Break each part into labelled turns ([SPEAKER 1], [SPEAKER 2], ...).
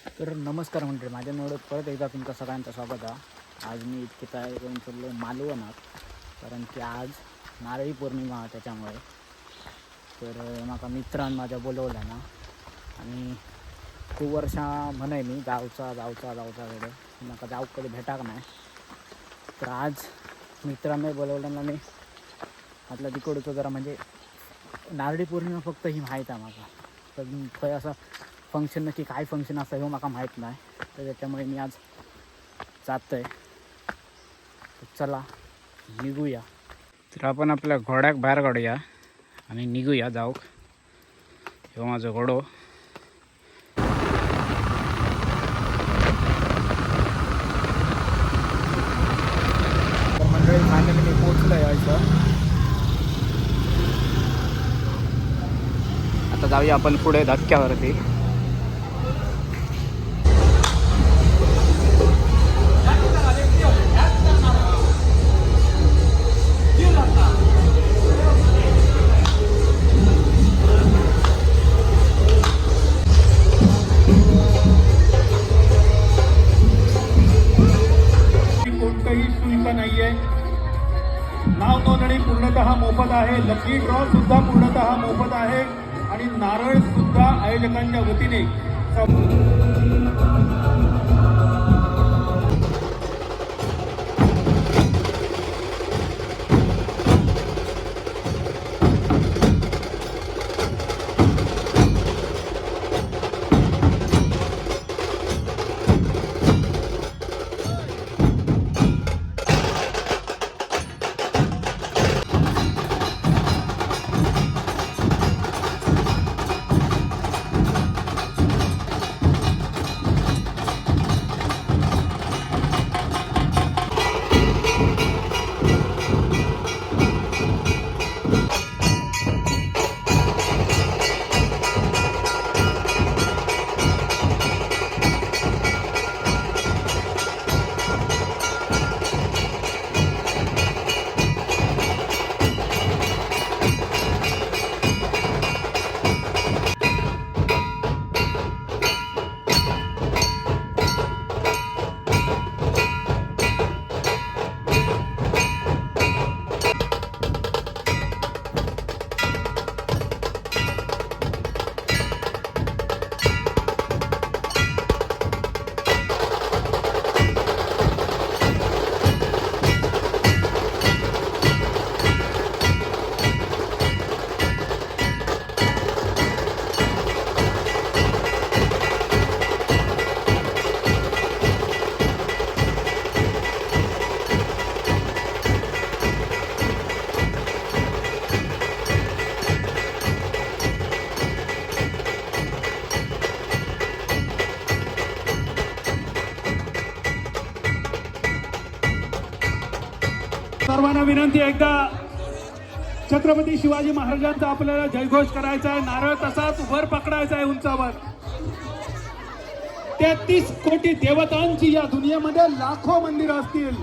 [SPEAKER 1] तर नमस्कार मंडळी, माझ्या नवड्यात परत एकदा तुमचं सगळ्यांचं स्वागत आहे. आज मी इतकी तयारी करून चाललो मालवणात, कारण की आज नारळी पौर्णिमा त्याच्यामुळे. तर म्हाका मित्रांन माझ्या बोलवलं ना, आणि खूप वर्षा म्हणाय मी जाऊचा कडे म्हाका जाऊ कधी भेटाक नाही. तर आज मित्रांनी बोलवलं ना, मी म्हटलं तिकडचं जरा म्हणजे नारळी पौर्णिमा फक्त ही माहीत आहे माका. तर थंय असं फंक्शन नक्की काय फंक्शन असं हे मला माहीत नाही. तर त्याच्यामुळे मी आज जातो आहे. चला निघूया. तर आपण आपल्या घोड्याक बाहेर काढूया आणि निघूया जाऊक. हे माझं घोडो. तर मंडळी फायनली मी पोचलो यायचं. आता जाऊया आपण पुढे धक्क्यावरती.
[SPEAKER 2] कोणतंही शुल्क नाहीये. नाव नोंदणी पूर्णतः मोफत आहे. लकी ड्रॉ सुद्धा पूर्णतः मोफत आहे आणि नारळ सुद्धा आयोजकांच्या वतीने सर्वांना विनंती, एकदा छत्रपती शिवाजी महाराजांचा आपल्याला जयघोष करायचा आहे. नारळ तसाच वर पकडायचा आहे उंचावर. 33 कोटी देवतांची या दुनियेमध्ये लाखो मंदिरं असतील,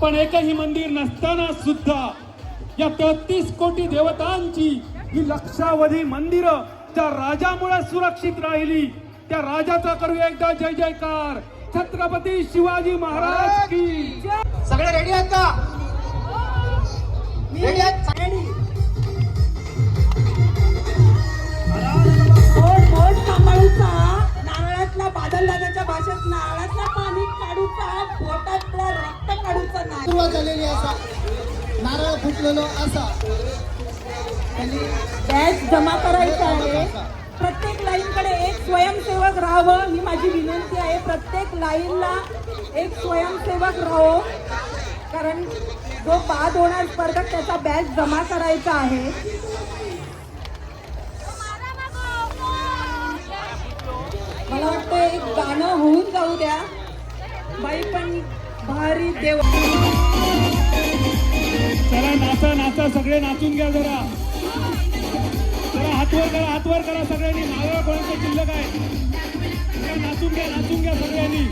[SPEAKER 2] पण एकही मंदिर नसताना सुद्धा या 33 कोटी देवतांची ही लक्षावधी मंदिरं त्या राजामुळे सुरक्षित राहिली. त्या राजाचा करूया एकदा जय जयकार. छत्रपती शिवाजी महाराज की.
[SPEAKER 3] सगळे रेडी आहेत का? रेडी आहेत सगळ्यांनी?
[SPEAKER 4] बोट सांभाळूचा, नारळातला बादल दादाच्या भाषेत नारळातला पाणी काढूचा, बोटातला रक्त काढूचा नाही.
[SPEAKER 3] सुरुवात झालेली असा, नारळ फुटलेलो असा.
[SPEAKER 4] बॅच जमा करायचा आहे. प्रत्येक लाईनकडे एक स्वयंसेवक राहावं ही माझी विनंती आहे. प्रत्येक लाईनला एक स्वयंसेवक राहावं, कारण जो बाद होणार स्पर्धक त्याचा बॅच जमा करायचा आहे. मला वाटतं एक गाणं होऊन जाऊ द्या. बाई पण भारी देव.
[SPEAKER 2] चला नाचा नाचा, सगळे नाचून घ्या जरा. हातवर करा सगळ्यांनी. नारळ कोणाचं शिल्लक आहे नाचून घ्या सगळ्यांनी.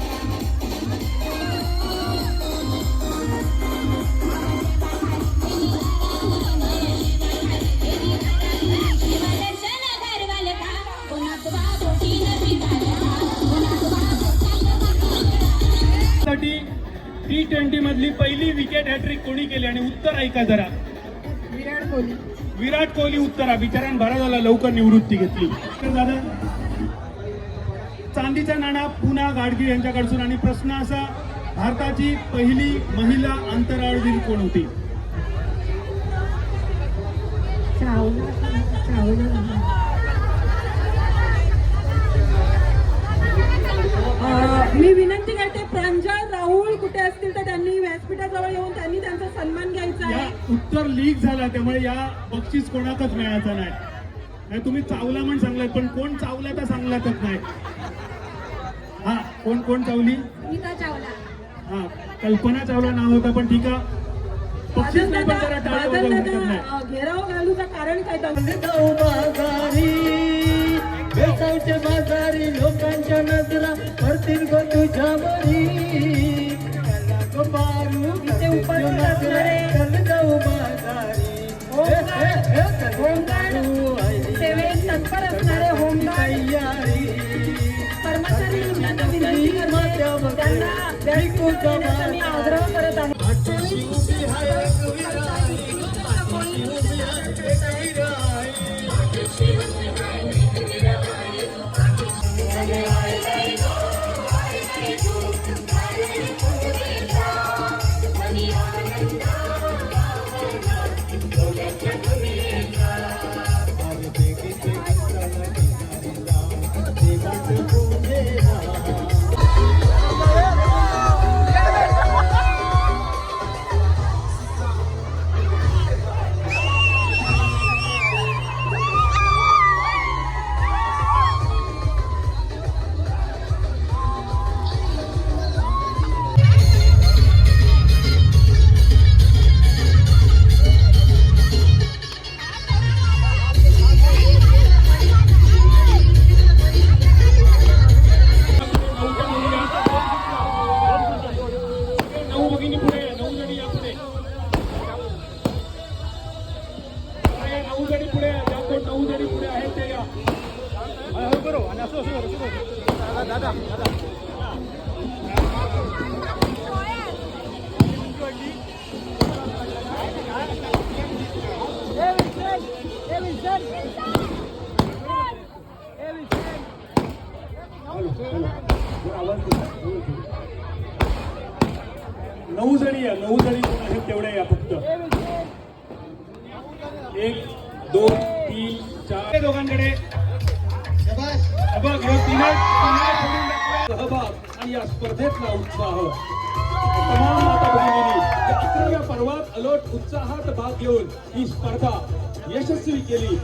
[SPEAKER 5] शिवदर्शन घरवाल का कोणात बाबोटी नदी
[SPEAKER 2] T20 मधली पहिली विकेट हॅट्रिक कोणी केली आणि उत्तर ऐका जरा.
[SPEAKER 4] विराट कोहली.
[SPEAKER 2] विराट कोहली उत्तरा. बिचारान बरा झाला लवकर निवृत्ती घेतली. दादा चांदीचा नाणा पुन्हा गाडगीळ यांच्याकडून. आणि प्रश्न असा, भारताची पहिली महिला अंतराळवीर कोण होती?
[SPEAKER 4] मी विनंती करते, प्रांजळ राहुल कुठे असतील तर त्यांनी व्यासपीठाजवळ येऊन त्यांनी त्यांचा सन्मान घ्यायचा
[SPEAKER 2] या
[SPEAKER 4] आहे.
[SPEAKER 2] उत्तर लीक झाला त्यामुळे या बक्षीस कोणाकच मिळायचं नाही. तुम्ही चावला म्हणून सांगलात पण कोण चावला तर सांगलातच नाही. हा कोण कोण चावली?
[SPEAKER 4] नीता चावला.
[SPEAKER 2] हा कल्पना चावला नाव होता पण ठीक आहे. बक्षीस नाही पण जरा टाळी वाजवून हरकत नाही.
[SPEAKER 4] बादल घेराव घालूचं कारण काय
[SPEAKER 3] बेसावच्या बाजारी लोकांच्या नजरा पडतील गो तुझ्यावरी.
[SPEAKER 4] इथे उपस्थित असणारे सेवेत तत्पर असणारे होमगार्ड कर्मचारी यांना विनंती करते, त्यांना व्यासपीठावर मी आग्रह करत आहे.
[SPEAKER 2] नऊ जणी या, 9 जणी कोण आहेत तेवढ्या या फक्त. 1 2 3 4 दोघांकडे बघ सहभाग आणि या स्पर्धेतला उत्साह. तमाम माता भगिनींनी या 11व्या पर्वात अलोट उत्साहात भाग घेऊन ही स्पर्धा यशस्वी केली.